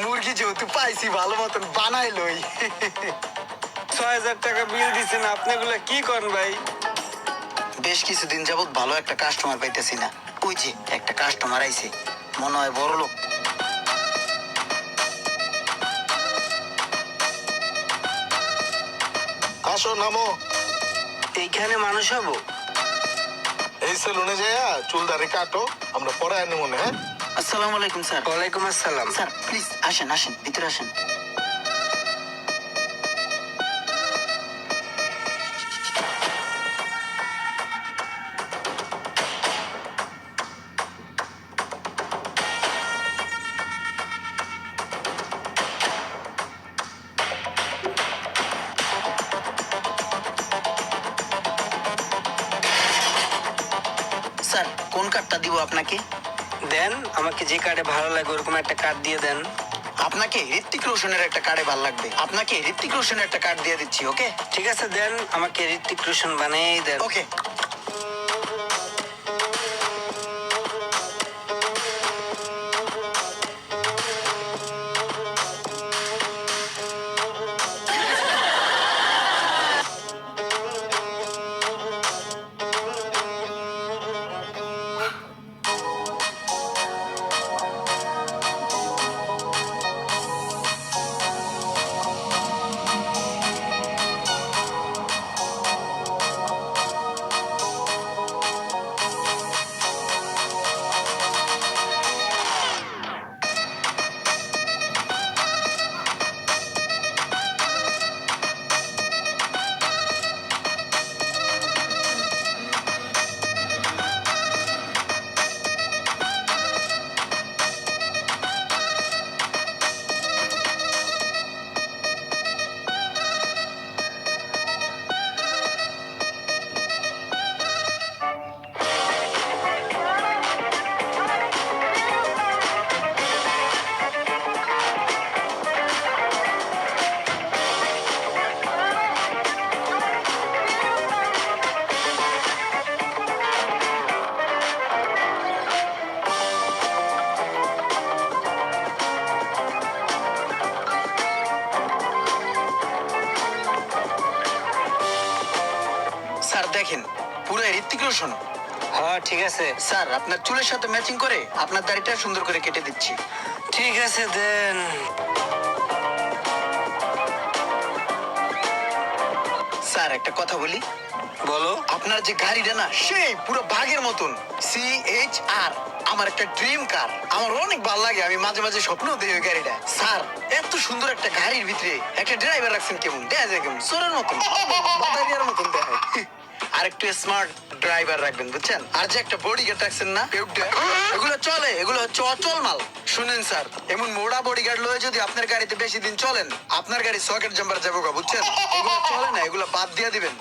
মুরগি যেহেতু পাইছি ভালো মতন বানাই লই। ৬,০০০ টাকা বিল দিচ্ছেন, আপনি এগুলা কি করেন ভাই? বেশ কিছুদিন যাবত ভালো একটা কাস্টমার পাইতেছি না। ওই যে একটা কাস্টমার আইছে, মনে হয় বড় লোক। আসো নামো। এইখানে মানুষ হবো? এই সেলুনে যাইয়া চুল দাড়ি কাটো, আমরা পরে আনি মনে। হ্যাঁ, আসসালামু আলাইকুম স্যার। ওয়ালাইকুম আসসালাম। স্যার প্লিজ আসেন আসেন, ভিতরে আসেন। স্যার কোন কার্ডটা দিব আপনাকে? দেন, আমাকে যে কার্ডে ভালো লাগে ওরকম একটা কার্ড দিয়ে দেন। আপনাকে ঋত্বিক রোশনের একটা কার্ডে ভালো লাগবে। আপনাকে ঋত্বিক রোশনের একটা কার্ড দিয়ে দিচ্ছি, ওকে? ঠিক আছে, দেন আমাকে ঋত্বিক রোশন বানিয়েই দেন। ওকে। স্যার দেখেন, পুরো ঋত্বিক রোশন। হ্যাঁ ঠিক আছে। স্যার আপনার চুলের সাথে ম্যাচিং করে আপনার দাড়িটা সুন্দর করে কেটে দিচ্ছি। ঠিক আছে, দেন। স্যার একটা কথা বলি। বলো। আপনার যে গাড়িটা না, সেই পুরো বাঘের মতন। CHR আমার একটা ড্রিম কার। আমার অনেক ভালো লাগে, আমি মাঝে মাঝে স্বপ্ন দিই ওই গাড়িটা। স্যার এত সুন্দর একটা গাড়ির ভিতরে একটা ড্রাইভার রাখছেন, কেমন দেখা যায়, কেমন সোরের মতন, বাতারিয়ার মতন দেখায়। আর একটু স্মার্ট ড্রাইভার রাখবেন, বুঝছেন? আর যে একটা বডিগার্ড রাখছেন না, এগুলো চলে, এগুলো হচ্ছে অচল মাল। শুনেন স্যার, এমন মোড়া বডিগার্ড লয়ে যদি আপনার গাড়িতে বেশি দিন চলেন, আপনার গাড়ি সকেট জাম্পার যাবো, বুঝছেন? এগুলো চলে না, এগুলো বাদ দিয়ে দিবেন।